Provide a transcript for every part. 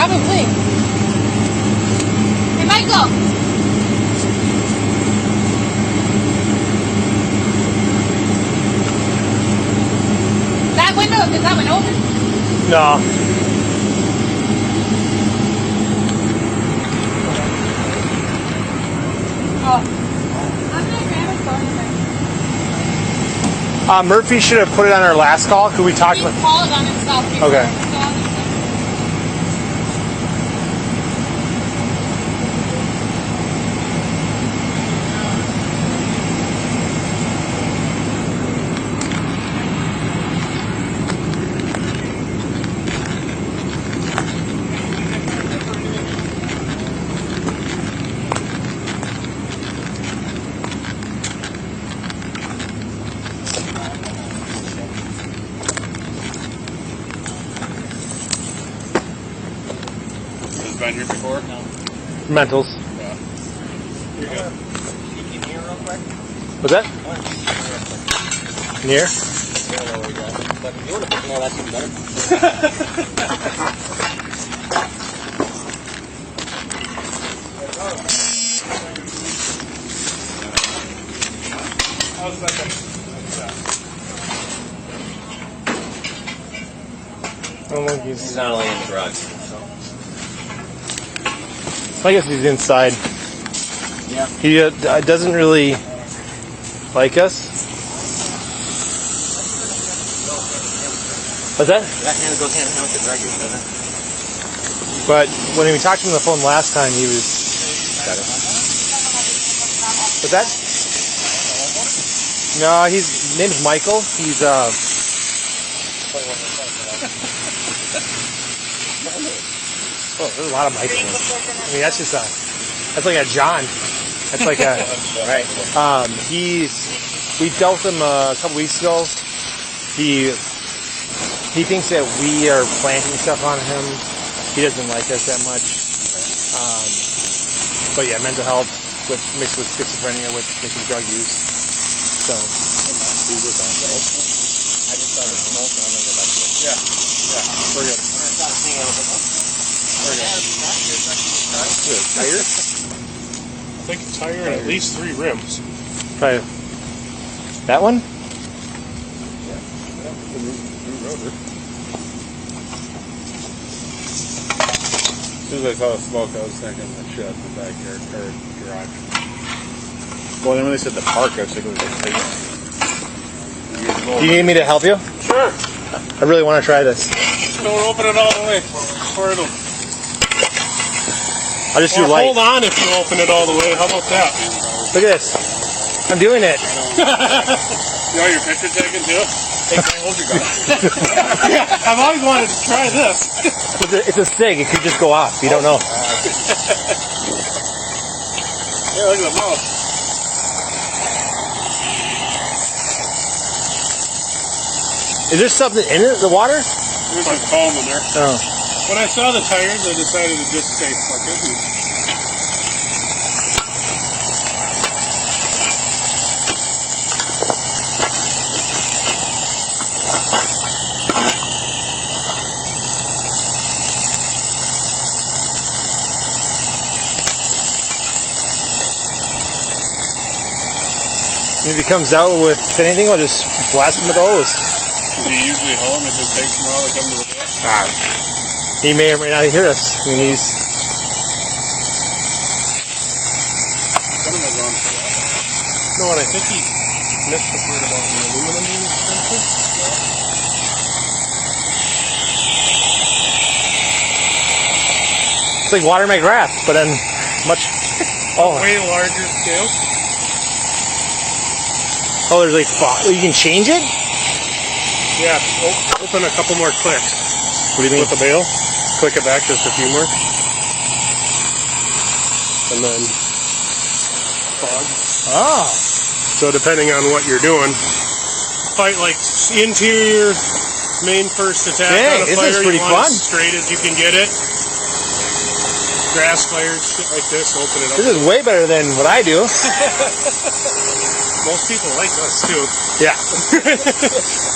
Probably. Hey, Michael! That window, is that one open? No. Oh. I'm gonna grab a phone. Murphy should have put it on our last call. Could we talk about? He called on himself before. Okay. Been here before? No. Mentals. Yeah. You're good. You can hear real quick? What's that? Near? Yeah, there we go. But if you want to put more, that's even better. How's that? Oh, he's not only in the garage, so. I guess he's inside. Yeah. He doesn't really like us. What's that? That hand goes hand in hand with the dragon, doesn't it? But when we talked to him on the phone last time, he was. Got it. What's that? No, his name's Michael. He's Oh, there's a lot of Michaels. I mean, that's just that's like a John. That's like a right. We dealt him a couple weeks ago. He thinks that we are planting stuff on him. He doesn't like us that much. But yeah, mental health mixed with schizophrenia with drug use. So. I just started smoking on the left. Yeah. We're good. When I started singing, I was like, oh. Tire? I think a tire and at least 3 rims. Probably. That one? Yeah. The new rotor. As soon as I saw the smoke, I was thinking the shed in the backyard or garage. Well, then when they said the park, I was thinking it was like Do you need me to help you? Sure. I really want to try this. Don't open it all the way. Or it'll, I'll just do light. hold on if you open it all the way. How about that? Look at this. I'm doing it. You want your picture taken too? hey, hold your gun. Yeah, I've always wanted to try this. It's a SIG. It could just go off. You don't know. Yeah, look at the mouth. Is there something in it? The water? There's some foam in there. Oh. When I saw the tires, I decided to just say fuck it. If he comes out with anything, I'll just blast him with those. Is he usually home if it takes him a while to come to the bus? He may or may not hear us. I mean, he's. What am I going for that? No, and I think he missed the part about the aluminum being expensive. It's like watering my grass, but on much. Oh. Way larger scale. Oh, there's like. You can change it? Yeah, open a couple more clicks. What do you mean? With the bail. Click it back just a few more. And then fog. Oh. So depending on what you're doing, fight like interior main first attack Hey, on a this fire. is pretty you want fun. As straight as you can get it. Grass fires, shit like this, open it up. This is way better than what I do. Most people like us too. Yeah.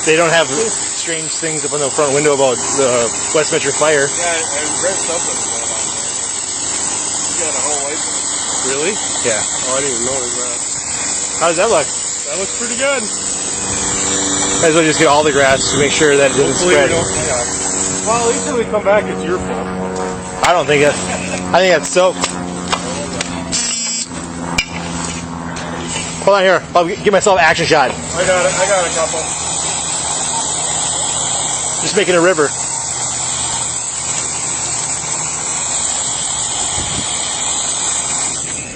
They don't have strange things up on the front window about the West Metro fire. Yeah, I read something about on there. You got a whole license. Really? Yeah. Oh, I didn't even notice that. How does that look? That looks pretty good. Might as well just get all the grass to make sure that it doesn't Hopefully spread. we don't. Yeah. Well, at least when we come back, it's your fault. I don't think it. I think that's soap. Hold on here. I'll give myself an action shot. I got it. I got a couple. Just making a river.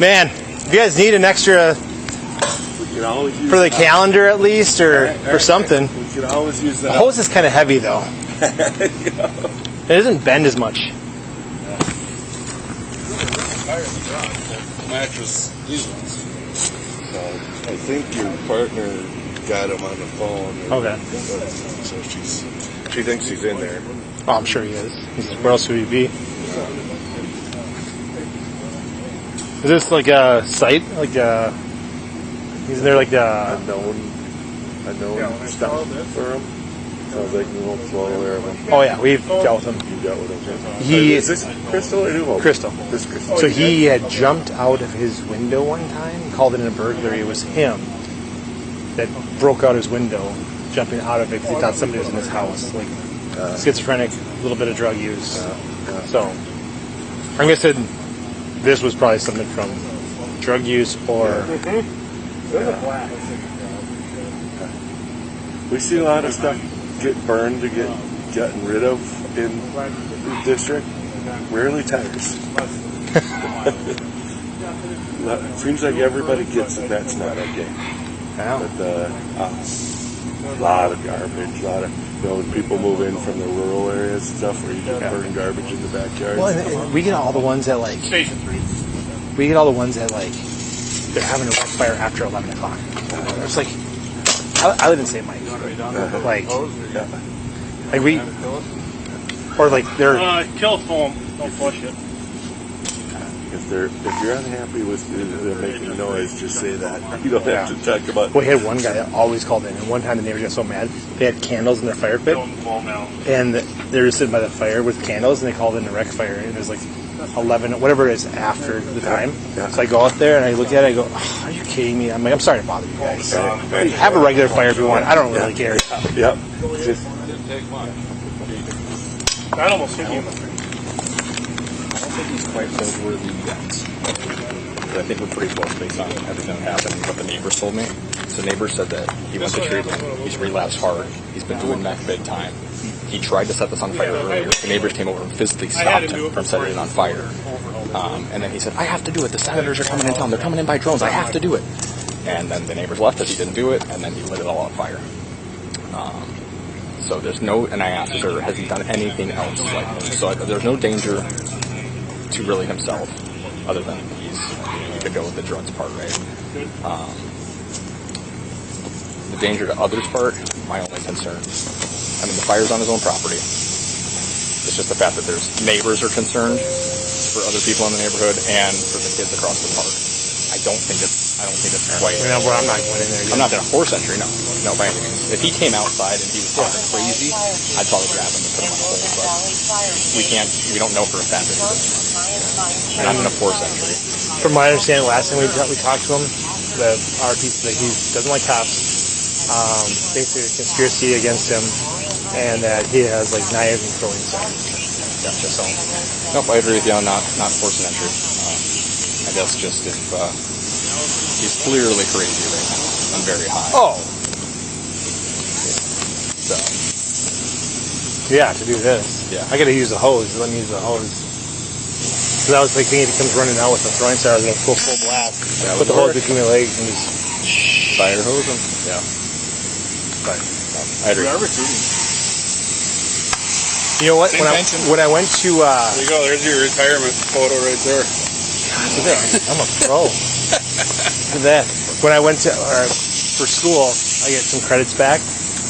Man, if you guys need an extra We can always use for the calendar at least, or something. We can always use The that. hose is kind of heavy though. It doesn't bend as much. Mattress, these ones. So I think your partner got him on the phone. Okay. So she thinks he's in there. Oh, I'm sure he is. Where else would he be? Is this like a site? Like isn't there like the? Unknown stuff for him. Sounds like you won't flow there. Oh yeah, we've dealt with him. You dealt with him. Is this Crystal or New Hope? Crystal. This is Crystal. So he had jumped out of his window one time, called it a burglary. It was him that broke out his window, jumping out of it because he thought somebody was in his house. Like schizophrenic, a little bit of drug use. So I'm guessing this was probably something from drug use or. We see a lot of stuff get burned to get gotten rid of in the district. Rarely tires. Seems like everybody gets it. That's not okay. Wow. But a lot of garbage, a lot of when people move in from the rural areas and stuff where you just burn garbage in the backyard. Well, and we get all the ones that like. Station 3. We get all the ones that like they're having a wreck fire after 11 o'clock. It's like I live in St. Mike. Like we or like they're Kill foam. Don't flush it. If you're unhappy with them making noise, just say that. You don't have to talk about. we had one guy that always called in, and one time the neighbors got so mad they had candles in their fire pit, Don't fall now. and they were sitting by the fire with candles, and they called in a wreck fire, and it was like 11, whatever it is after the time. Yeah. So I go out there and I look at it, I go, oh, "Are you kidding me?" I'm like, "I'm sorry to bother you guys. Have a regular fire if you want. I don't really care." Yep. Just That almost hit you in the face. I don't think he's quite roadworthy yet. But I think we're pretty close based on everything that happened and what the neighbors told me. So the neighbor said that he went to treatment. He's relapsed hard. He's been doing meth big time. He tried to set this on fire earlier. The neighbors came over and physically stopped him from setting it on fire. And then he said, "I have to do it. The senators are coming in town. They're coming in by drones. I have to do it." And then the neighbors left us. He didn't do it. And then he lit it all on fire. So there's no, and I asked, has he done anything else like this? So there's no danger to really himself, other than he could go with the drugs part, right? The danger to others part, my only concern. I mean, the fire's on his own property. It's just the fact that there's neighbors are concerned for other people in the neighborhood and for the kids across the park. I don't think it's quite. I'm not going in there. I'm not going to force entry, no, by any means. If he came outside and he was talking crazy, I'd probably grab him and put him on hold. But we don't know for a fact that he doesn't. And I'm going to force entry. From my understanding, last time we talked to him, our piece that he doesn't like cops, thinks there's a conspiracy against him, and that he has like knives and throwing stuff. Gotcha. So, nope, I agree with you on not forcing entry. I guess just if he's clearly crazy right now and very high. Oh, So, yeah, to do this. Yeah. I got to use the hose. Let me use the hose. Because I was like thinking if he comes running out with a throwing star, I was going to full blast. That Put would the hose work. between my legs and just fire hose him. Yeah. But I agree. you know what? When I went to There you go. There's your retirement photo right there. I'm a pro. Look at that. When I went to for school, I get some credits back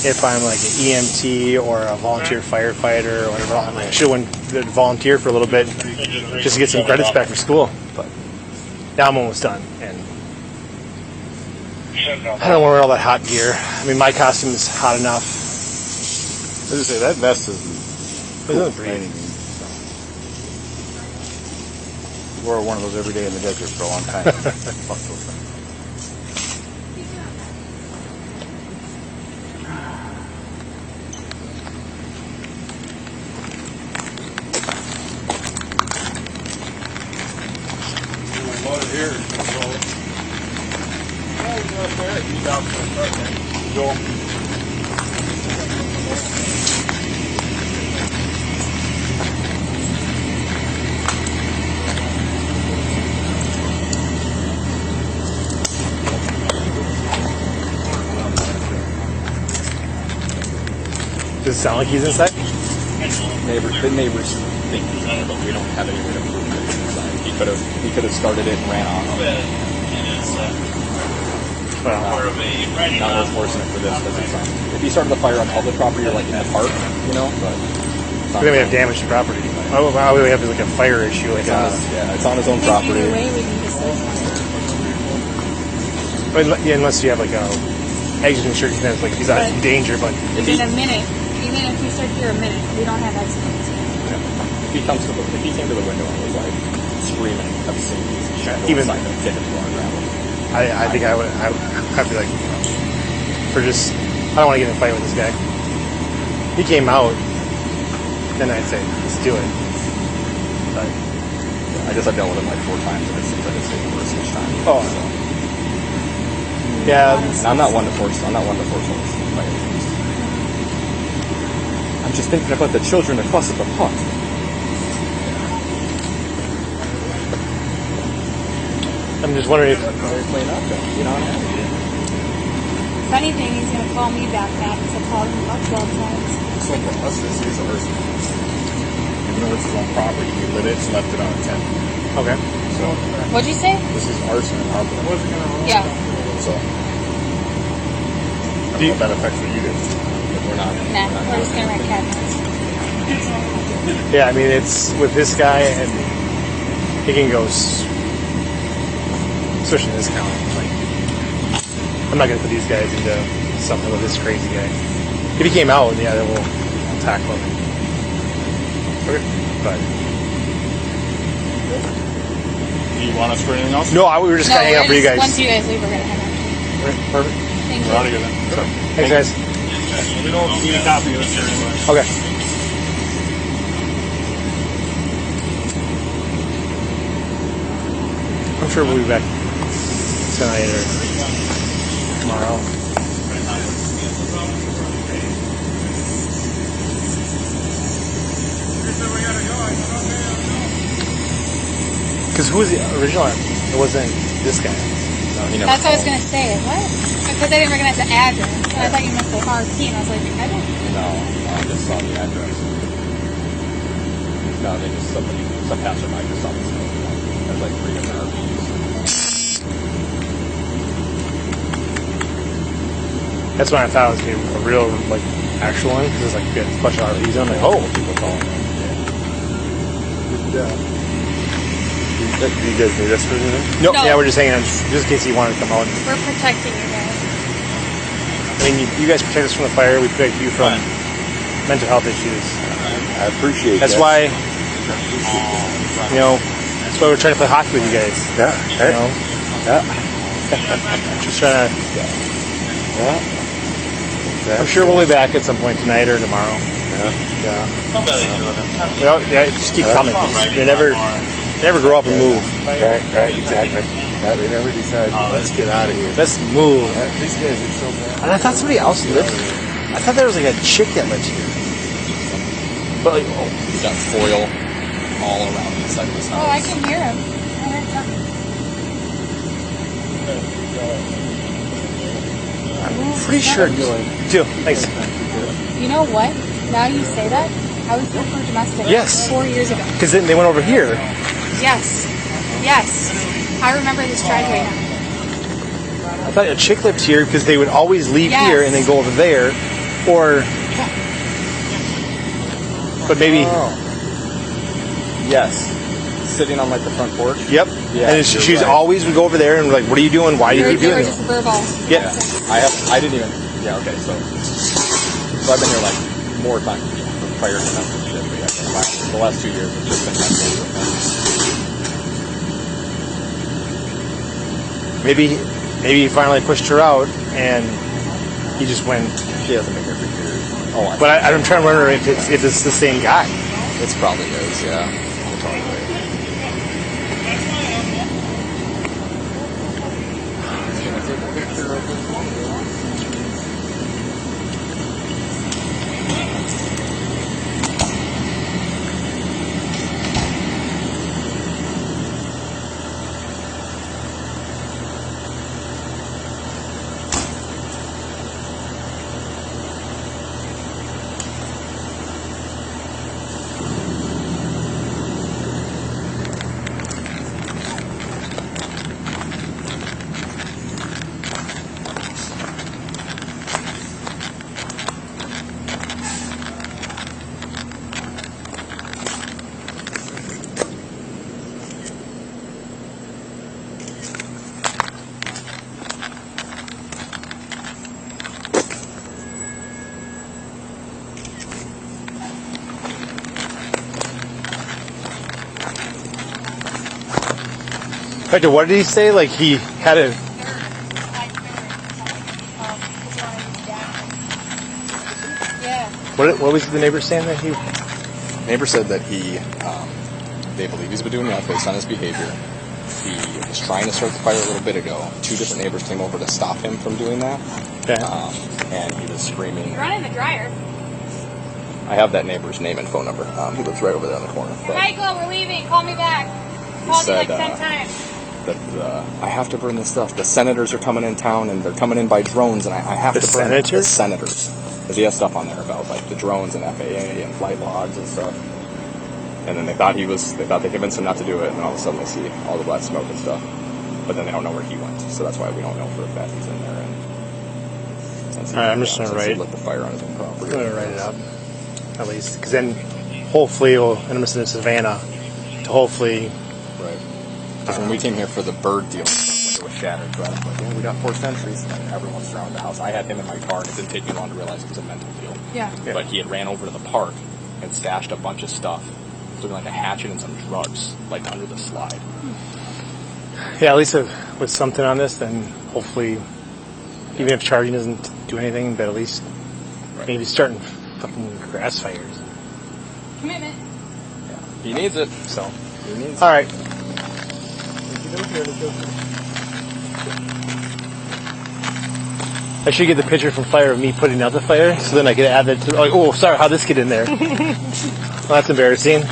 if I'm like an EMT or a volunteer firefighter or whatever. I'm like, I should have went to volunteer for a little bit just to get some credits back for school. But now I'm almost done, and I don't wear all that hot gear. I mean, my costume is hot enough. I was gonna say that vest isn't It doesn't by breathe. any means, so. Wore one of those every day in the desert for a long time. Fuck those things. Here, Does it sound like he's inside? The neighbors think he's in there, but we don't have any way to prove that he's inside. He could have started it and ran off. Well, Not worth forcing it for this. If he started the fire on public property or like in the park, you know, but then we have damage to property. Oh, well, we have like a fire issue. Like, it's on his own I think property. either way, we can just say something. unless you have like a exigent circumstance, like he's not in danger, but Even a minute, even if we search here a minute, we don't have accidents. If he came to the window and was like screaming, I've seen these shadows Even- inside the kid and going around. I think I'd be like, I don't want to get in a fight with this guy. He came out, then I'd say, let's do it. But, I guess I've dealt with him like 4 times and it seems like it's getting worse each time. Oh. So, yeah, I'm not one to force others to fight. I'm just thinking about the children across at the park. I'm just wondering if, They're playing up, you know what I mean? If anything, he's going to call me back because I called him up 12 times. So for us, this is arson. Even though it's his own property, he lit it and left it on a tent. okay. So What'd you say? this is arson in our book. Yeah. So I don't know if that affects what you did. We're not. Nah, we're just going to rent cabinets. Yeah, I mean, it's with this guy, and he can go, especially in this town. Like, I'm not going to put these guys into something with this crazy guy. If he came out, yeah, then we'll tackle him. Okay. But Do you want us for anything else? no, we were just No, kind of hanging out for you guys. once you guys leave, we're going to hang out. Perfect. Thank We're out of you. here then. Thanks, guys. We don't need a copy of this here anymore. Okay. I'm sure we'll be back tonight or tomorrow. Because who was the original? It wasn't this guy. No, he never That's what I was called. going to say. What? Because I didn't recognize the address. And I thought you meant the RP. And I was like, I don't. No, I just saw the address. No, they just some passerby just saw this. There's like 3 different RVs. That's when I thought it was going to be a real, like, actual one. Because it's like, a bunch of RVs. I'm like, oh. People calling it. Do you guys need us for anything? Nope. No. Yeah, we're just hanging on, just in case he wanted to come out. We're protecting you guys. I mean, you guys protect us from the fire. We protect you from mental health issues. I appreciate That's why, you know, that's why we're trying to play hockey with you guys. Yeah. You know, Yeah. just trying to. Yeah. I'm sure we'll be back at some point tonight or tomorrow. Yeah. Well, yeah, just keep coming. You never grow up and move. Right, exactly. Yeah, they never decide, let's get out of here. Let's move. These guys are so bad. And I thought somebody else lived here. I thought there was like a chick that lived here. But like, He's got foil all around the inside of his house. Oh, I can hear him. I heard something. I'm pretty sure. Two. Thanks. You know what? Now you say that, I was here for domestic Yes. 4 years ago. Because then they went over here. Yes. Yes. I remember this driveway now. I thought a chick lived here because they would always leave Yes. here and then go over there, or. But maybe. Yes. sitting on like the front porch. Yep. Yeah, And she's right. always would go over there and like, what are you doing? Why do you keep They doing were this? just verbal. Yeah. I didn't even. Yeah. Okay. So I've been here like more time prior to membership. But yeah, the last 2 years it's just been mental with them. Maybe he finally pushed her out and he just went. She hasn't been here for years. Oh, But I'm trying to wonder if it's the same guy. it's probably is. Yeah. It's probably right. Fectau, what did he say? Like he had a. Yeah. What was the neighbor saying that he? Neighbor said that they believe he's been doing that based on his behavior. He was trying to start the fire a little bit ago. 2 different neighbors came over to stop him from doing that. Okay. And he was screaming. You're running the dryer. I have that neighbor's name and phone number. He lives right over there in the corner. But Michael, we're leaving. Call me back. Called you like said, 10 times. that I have to burn this stuff. The senators are coming in town, and they're coming in by drones, and I have The to burn it. The senators? senators. Because he has stuff on there about like the drones and FAA and flight logs and stuff. And then they thought they convinced him not to do it, and then all of a sudden they see all the black smoke and stuff. But then they don't know where he went, so that's why we don't know for a fact he's in there. And since he, All right, I'm just gonna since he write. lit the fire on his own property. I'm gonna write it up at least, because then hopefully it'll. And I'm in Savannah to hopefully. Right. Because when we came here for the bird deal, the window was shattered. Right? I'm like, we got 4 sentries, and everyone surrounded the house. I had him in my car, and it didn't take me long to realize it was a mental deal. Yeah. But he had ran over to the park and stashed a bunch of stuff, looking like a hatchet and some drugs, like under the slide. Yeah, at least with something on this, then hopefully, even if charging doesn't do anything, but at least maybe starting fucking grass fires. Commitment. Yeah. He needs it. So, He needs all right. I should get the picture from fire of me putting out the fire, so then I can add that to. Like, oh, sorry, how'd this get in there? Well, that's embarrassing.